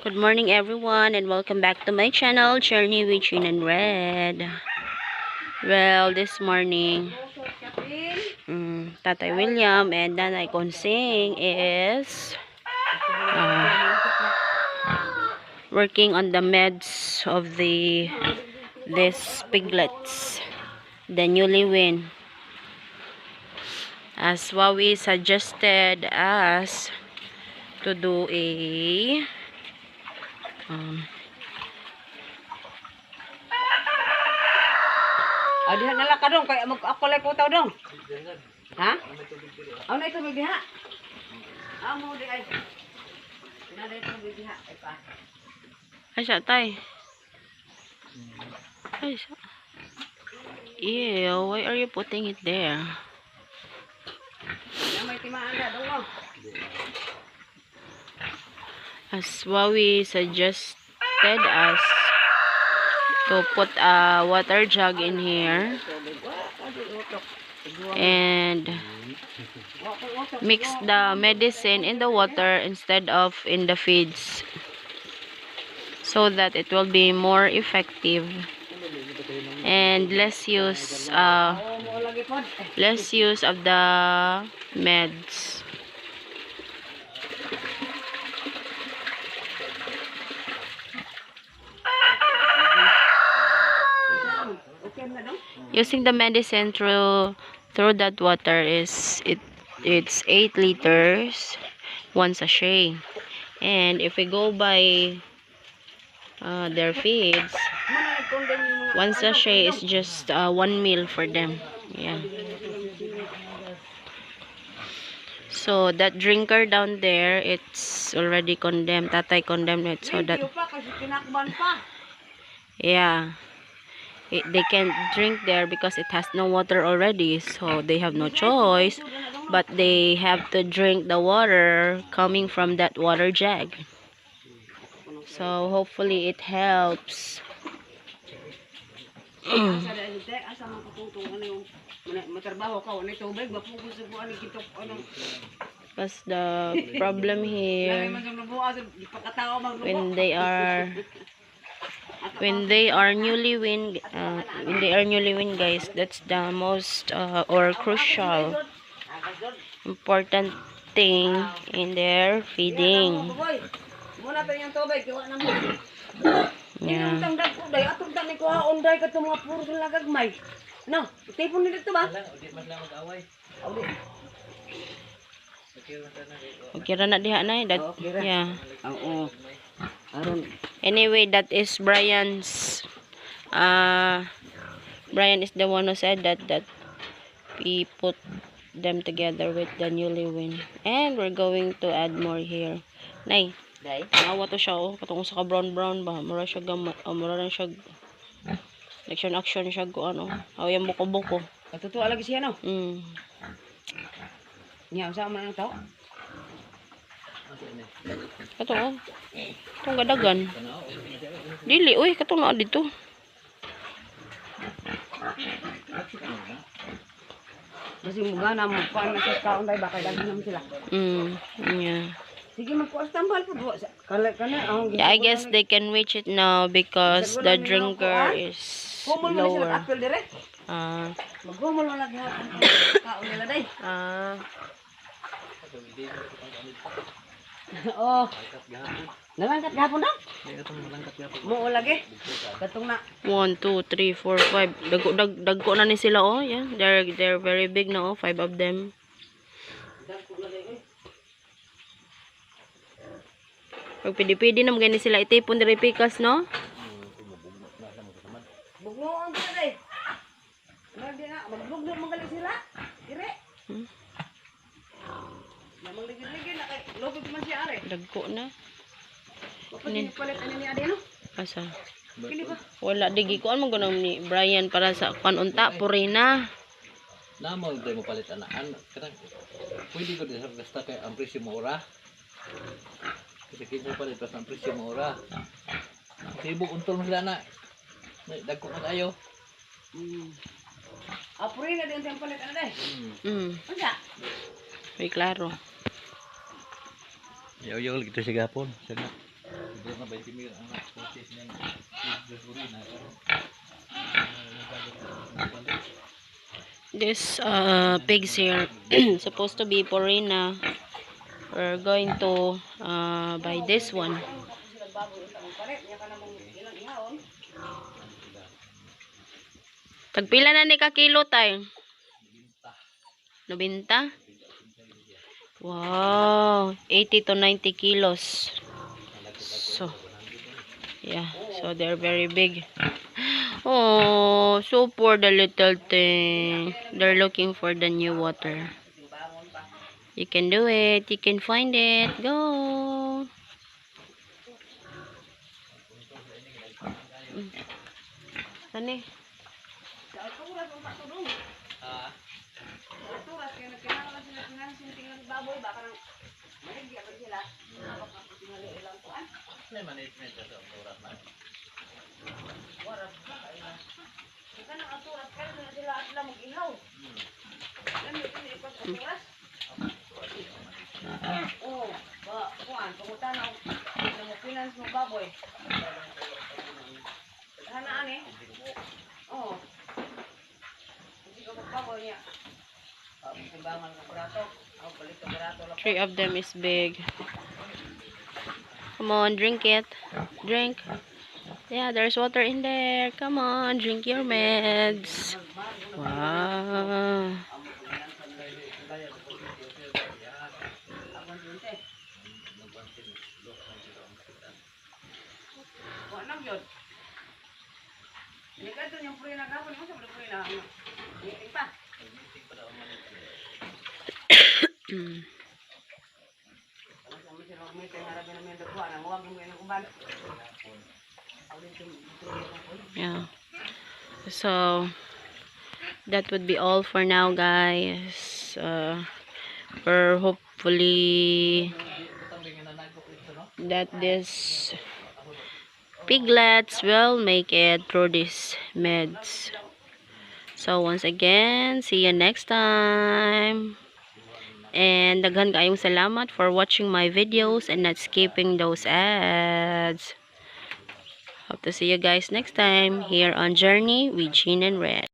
Good morning everyone and welcome back to my channel, Journey with Chin and Red. Well, this morning, Tatay William and Nanay Konsing is working on the meds of these piglets, the newly win. As Wawi suggested us to do a diha nala ka dong kaya mag-akulay ko taw dong. Ha? Ano ito may diha? Amo di ay. Nala ito may diha ay pa. Ay siya tay. Ay siya. Ew, why are you putting it there? May timaan na dong. As Wawi suggested us to put a water jug in here and mix the medicine in the water instead of in the feeds so that it will be more effective and less use of the meds. Using the medicine through that water it's 8 liters, one sachet. And if we go by their feeds, one sachet is just 1 meal for them. Yeah. So that drinker down there, it's already condemned. Tatay condemned it so that yeah. They can't drink there because it has no water already, so they have no choice but they have to drink the water coming from that water jug. So hopefully it helps. Because the problem here, when they are newly win, guys, that's the most or crucial important thing in their feeding. Yeah. Okay ra na diha na that. Yeah. Anyway, that is Brian's Brian is the one who said that we put them together with the newly win. And we're going to add more here. Nay, nawa to siya oh. Katong sa ka brown ba. Mura siya gamay. Mura lang siya action siya ko ano. Aw yung buko-buko. Katutuwa lagi siya no? Nya usa man ang tao. Kato oh. Itong gadagan. Dili uy, katong naa dito. Kasi mga na mo pa na sa taon dai baka daghan naman sila. Yeah. Sige magpuas tambal po duwa sa kana Yeah, I guess they can reach it now because the drinker is lower. Magumol man lagi kaon nila dai. Oh. Nalangkat gahapon daw? Mo lagi. Katong na 1 2 3 4 5. Dagko na ni sila oh. Yeah, they're very big na oh, 5 of them. Pag pidi-pidi na magani sila itipon diri pikas no? bugnoon ka dai. Lagi na magbugno magali sila. Dire. Namangligid-ligid na kay lobog man siya are. Dagko na. Ni palit ani ni ade no? Asa? Kini ba? Wala digi ko man gunang ni Brian para sa panunta purina. Namo day mo palit anak kanang pwede ko din sa gasta kay ang presyo mo ora. Kasi kinsa palit pas ang presyo mo ora. Sibo untol mo sila na. Dagko na tayo. Apuri na din ang palit ana dai. Unsa? Ay klaro. Yaw-yaw gitu si gapon. Sana. 20 mil ang purchase niya piglets urina. This pigs here supposed to be purina. We're going to buy this one. Tagpila na ni ka kilo tay? 90? Wow, 80 to 90 kilos. So, yeah, so they're very big. Oh, so poor the little thing. They're looking for the new water. You can do it. You can find it. Go. Sani? May management sa oras na. Oh, ba, kuan, pangutan ako. Mo finance mo baboy. Hanaan eh. Oh. Hindi ko magbaboy niya. Timbangan ng barato. Ako balik ka barato lang. 3 of them is big. Come on, drink it. Drink. Yeah, there's water in there. Come on, drink your meds. Wow. Nang yun. Hindi ka ito yung puri na gapon. Yung sa puri na meeting pa. Yeah. So, that would be all for now, guys. We're hopefully that this piglets will make it through these meds. So once again, see you next time. And daghan kayong salamat for watching my videos and not skipping those ads. Hope to see you guys next time here on Journey with Jean and Red.